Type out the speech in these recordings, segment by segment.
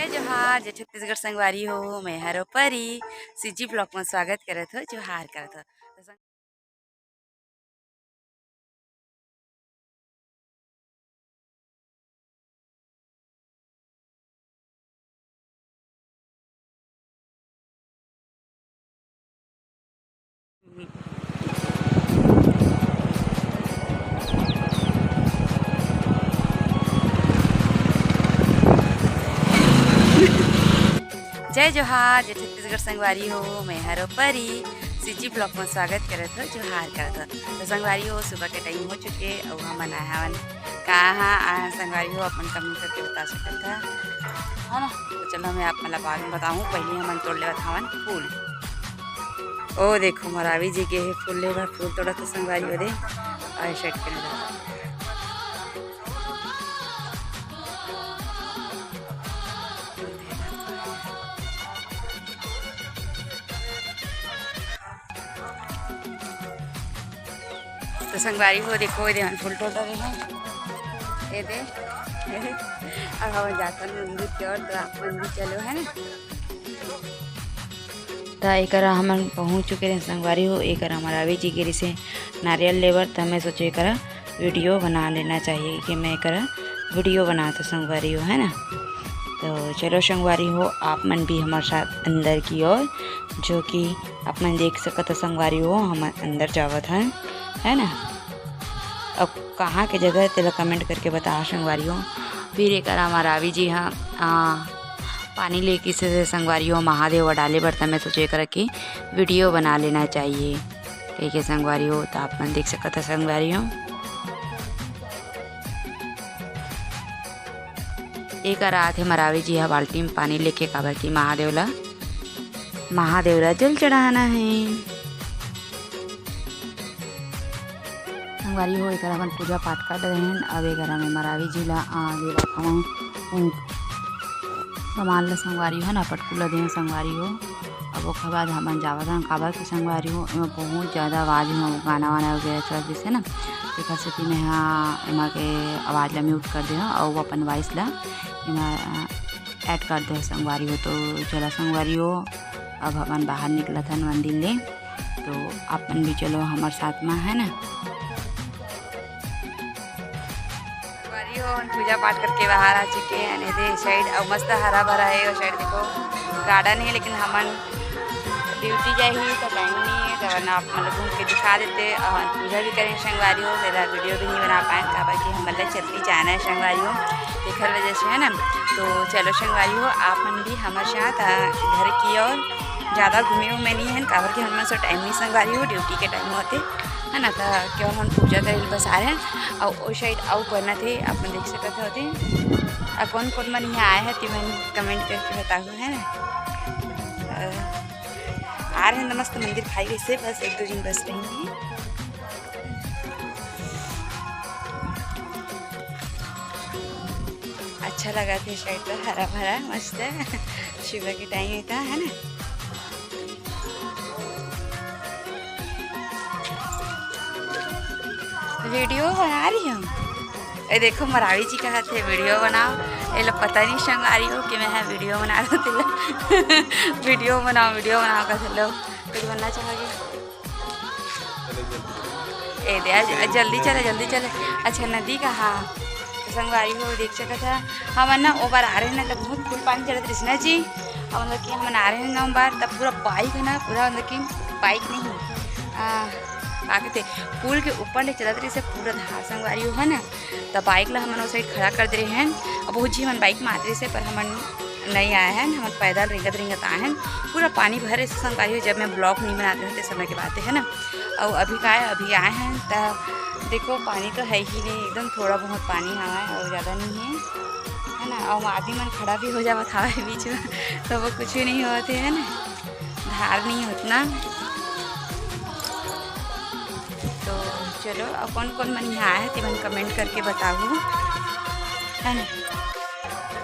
जोहार जय छत्तीसगढ़ संगवारी हो मैं हरो परी सीजी ब्लॉक में स्वागत करत हो जोहार करत हो जय जोहार जय छत्तीसगढ़ संगवारी हो मैं हरो परी सीजी ब्लॉक में स्वागत करत हो जोहार करत हो तो संगवारी हो सुबह के टाइम हो चुके और हमन आए हवन कहाँ आए संगवारी हो अपन कमेंट करके बता सकत है ना। तो चलो मैं आप मतलब बाद में बताऊँ पहले हमन तोड़ लेवत हवन फूल। ओ देखो मरावी जी के फूल ले फूल तोड़ा तो संगवारी हो दे और शर्ट के नजर तो संगवारी हो देखो ये फूल तोड़ रहे हैं ये दे अब हम जाता मंदिर की ओर तो आप मंदिर चलो है ना। तो एक हम पहुँच चुके हैं संगवारी हो एक मरावी जी गिरी से नारियल लेवर तो मैं सोचे एक वीडियो बना लेना चाहिए कि मैं एक वीडियो बना तो संगवारी हो है ना। तो चलो संगवारी हो आप मन भी हमारे साथ अंदर की ओर जो कि आप मन देख सकते संगवारी हो हम अंदर जावत हैं है ना। अब कहाँ के जगह तेला कमेंट करके बता संगवारी हो। फिर एक मरावी जी हाँ पानी लेके से संगवारी हो महादेव डाले बर्तन में सोचे कर कि वीडियो बना लेना चाहिए ठीक है संगवारी हो। तो आप मन देख सकते संगवारी हो एक रात है मरावी जी हाँ बाल्टी में पानी लेके काबर की महादेव ला जल चढ़ाना है संगवारी हो एक अपन पूजा पाठ कर रहे हैं। अब एक में मरावी जी ला सामान ला संगवारी हो ना पटकुला दे संगवारी हो। अब वो बाद हम जावत हैं काबर की संगवारी हो एम बहुत ज़्यादा आवाज़ में गाना वाना वगैरह चलत जैसे ना एक स्थिति में हाँ एम के आवाज़ ला म्यूट कर दे और वो अपन वॉइस ला ऐड कर दे संगवारी हो। तो चला संगवारी हो अब अपन बाहर निकला था मंदिर ले तो अपन भी चलो हमारे साथ में है ना। पूजा पाठ करके बाहर आ चुके हैं दे साइड और मस्त हरा भरा है और साइड देखो गार्डन है लेकिन हमन ड्यूटी जाए ही तो टाइम नहीं है तो वरना आप मतलब घूम के दिखा देते और पूजा भी करें संगवारी हो ज़्यादा वीडियो भी नहीं बना पाए काबर कि हम मतलब चलती जाना है संगवारी हो देखने वजह से है ना। तो चलो संगवारी हो आप मन भी हमारे साथ घर की ओर ज़्यादा घूमे में नहीं है काबर कि हम से टाइम नहीं संगवारी हो ड्यूटी के टाइम होते है ना। तो क्यों हम पूजा करे बस आ रहे हैं और वो साइड आउ करना थे आप देख सकते होते और कौन कौन मन यहाँ आए हैं तो मैंने कमेंट करके बताओ है ना। आ रहे हैं मस्त मंदिर खाई वैसे बस एक दो दिन बस रहेंगे। अच्छा लगा था साइड पर हरा भरा मस्त है सुबह के टाइम होता है ना। वीडियो बना रही हूँ ये देखो मरावी जी का हाथ है वीडियो बनाओ ये लोग पता नहीं संगवारी हो कि मैं वीडियो बना रहा हूँ वीडियो बनाओ का चलो कुछ बनना चाहोगे ए दे जल्दी चले अच्छा नदी का हाँ तो संगवारी हो देख सका था हम ना ओ बार आ रहे हैं ना तब बहुत फुल पानी चढ़ा कृष्णा जी और मतलब कि हम आ रहे हैं ना बार तब पूरा बाइक है ना पूरा मतलब कि बाइक नहीं आगे थे पुल के ऊपर ले चलत रही से पूरा धार संगवारी हो है ना। तो बाइक ला हमन उस साइड खड़ा कर दे रहे हैं अब बहुत जी हम बाइक में आते से पर हमन नहीं आए हैं हम पैदल रिंगत आए हैं पूरा पानी भरे से संगवारी हो। जब मैं ब्लॉग नहीं बनाते रहते समय की बात है ना और अभी का है अभी आए हैं तो देखो पानी तो है ही नहीं एकदम थोड़ा बहुत पानी आया है और ज़्यादा नहीं है ना। और आदमी मन खड़ा भी हो जावा था बीच में तो वो कुछ भी नहीं होते है ना धार नहीं होतना। तो चलो अब कौन कौन मन यहाँ आया है तो मन कमेंट करके बताओ है ना।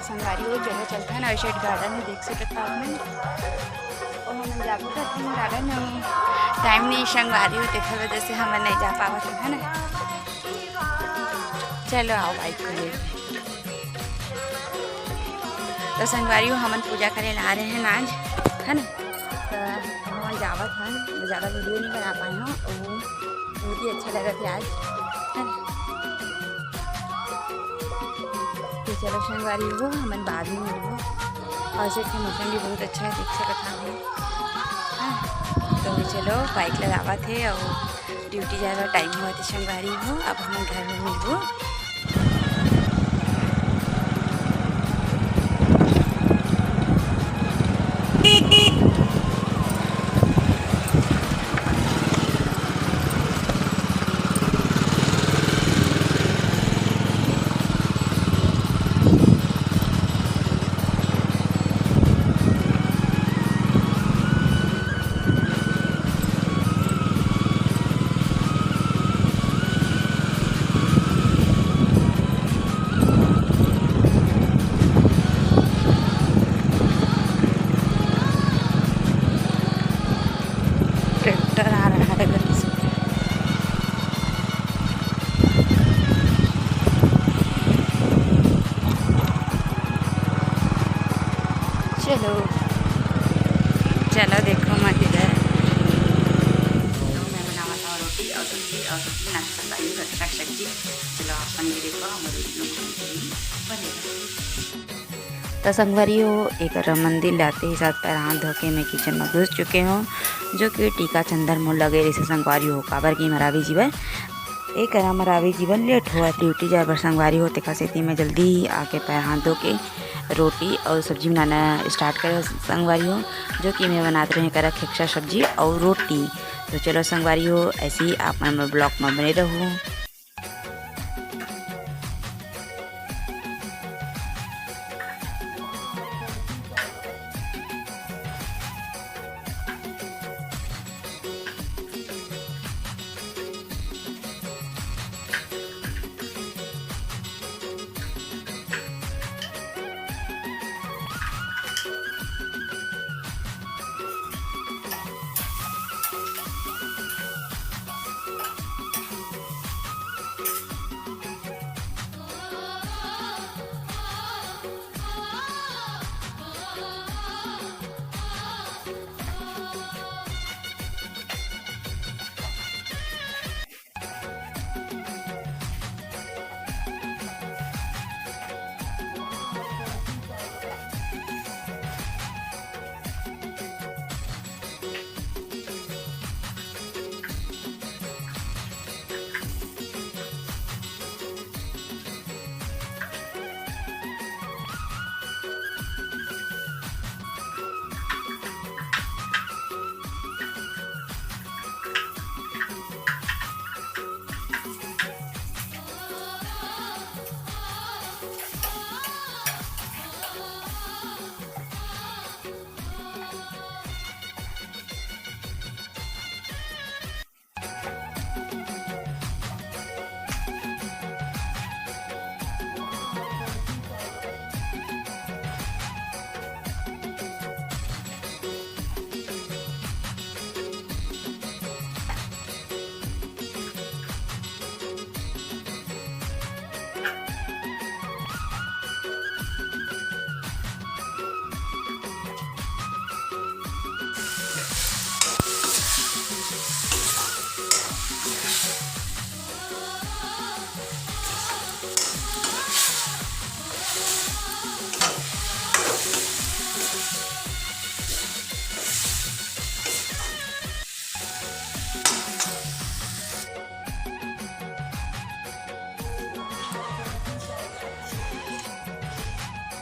संगवारी हो चलो चलता है ना वैसे गार्डन में देख सकते आपने और हम जाते थे गार्डन में टाइम नहीं संगवारी हो देखा वजह से हम नहीं जा पावा थे है ना। चलो आओ बाइक को ले तो संगवारी हो हमन पूजा करे ला रहे हैं आज, है ना। तो हम जावत हैं, ज़्यादा वीडियो नहीं बना पाए हो, वो बहुत ही अच्छा लगा था आज, है ना। तो चलो संगवारी हो हमन बाद में मिलबो। और से मौसम भी बहुत अच्छा है, देख सकत हैं। तो चलो बाइक लगावा थे और ड्यूटी जाए वाला टाइम हुआ थे संगवारी हो। अब हम घर में मिलबो। ट्रैक्टर आ रहा है घर से। चलो चलो देखो मत इधर। तो मैं बनावा था रोटी और सब्जी नाश्ता लाई का सब्जी। चलो अपन ये देखो हमारे तो संगवारी हो एक मंदिर लाते ही साथ पैर हाथ धो के मैं किचन में घुस चुके हूँ, जो कि टीका चंदन मोल लगे रही से संगवारी हो काबर की मरावी जीवन एक मरावी जीवन लेट हुआ ड्यूटी जाए पर संगवारी हो तेखा सेती में जल्दी आके पैर हाथ धो के रोटी और सब्जी बनाना स्टार्ट करे संगवारी हो, जो कि मैं बनाते रहे करा खेक्सा सब्जी और रोटी। तो चलो संगवारी हो ऐसे ही आप ब्लॉग में बने रहो।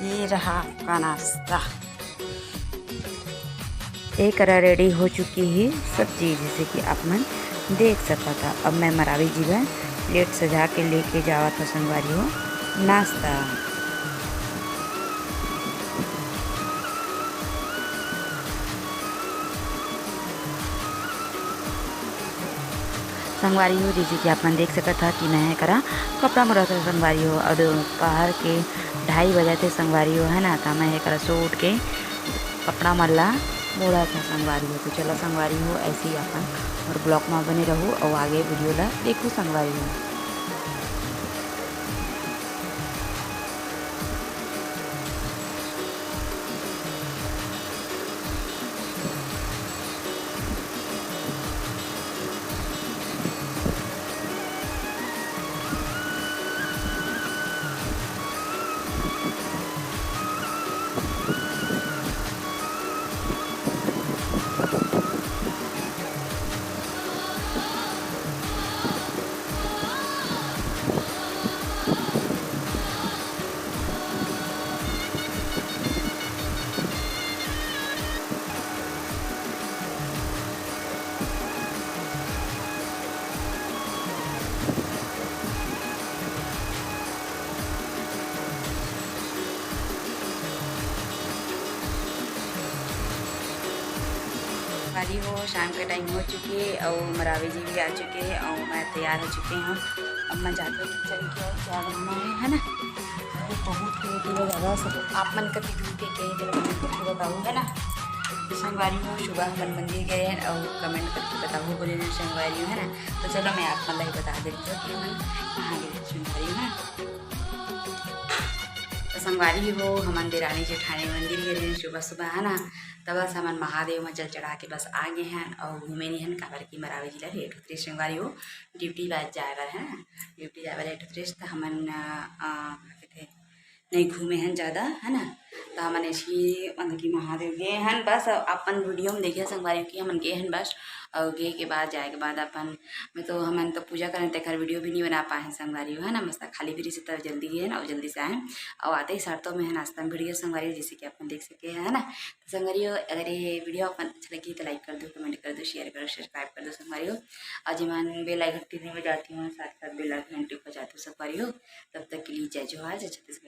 ये रहा आपका नाश्ता। एक रेडी हो चुकी है सब्जी, जैसे कि आप मन देख सकता था। अब मैं मरावी जीवन प्लेट सजा के लेके जावा था संगवारी हो नाश्ता। संगवारी हो जैसे कि आप मन देख सकता था कि मैं करा कपड़ा में रहता संगवारी हो और दोपहर के 2:30 बजे थे संगवारी हो, है ना। तो मैं करा सूट के कपड़ा मल्ला मोड़ा था संगवारी हो। तो चलो संगवारी हो ऐसे ही अपन और ब्लॉग में बने रहो और आगे वीडियो ला देखो संगवारी हो। संगवारी हो शाम के टाइम हो चुके और मरावी जी भी आ चुके हैं और मैं तैयार हो चुके हूँ। अब मैं जाते हुए किचन की ओर क्या बनना है ना। तो बहुत क्रिएटिव ज़्यादा सब आप मन कभी भी के करके बताऊँ है ना। तो संगवारी हो सुबह हनुमान मंदिर गए हैं और कमेंट करके बताओ बोले संगवारी हो है ना। तो चलो मैं आप मतलब बता देती हूँ कि मैं कहाँ गई संगवारी हूँ ना। तो संगवारी हो हमारे देरानी जेठानी मंदिर गए सुबह सुबह है ना। तब बस हमारे महादेव में जल चढ़ा के बस आ गए हैं और घूमे नहीं हैं काबर की मरावी जिला लेट होती संगवारी हो ड्यूटी बाज जाए है ना। ड्यूटी जाए लेट होती तो हमन कहते नहीं घूमे हैं ज़्यादा है ना। तो हमन ऐसी मतलब कि महादेव गए हैं बस अपन वीडियो में देखे संगवारी की हमन गए हैं बस और गए के बाद जाए के बाद अपन में तो हमन तो पूजा करें तक वीडियो भी नहीं बना पाए हैं संगवारी है ना। मस्त खाली फिर से तब जल्दी गए ना और जल्दी से आए और आते ही शर्तों में है नाश्ता में वीडियो संगवारी जैसे कि अपन देख सके है ना। तो संगवारी अगर ये वीडियो अपन अच्छा लगी तो लाइक कर दो कमेंट कर दो शेयर करो सब्सक्राइब कर दो संगवारी हो। और जिमान बेल आइकन टिप्पणी में जाती हूँ साथ साथ बेल आइकन घंटी को जाती हूँ संगवारी हो। तब तक के लिए जय जोहार जय छत्तीसगढ़।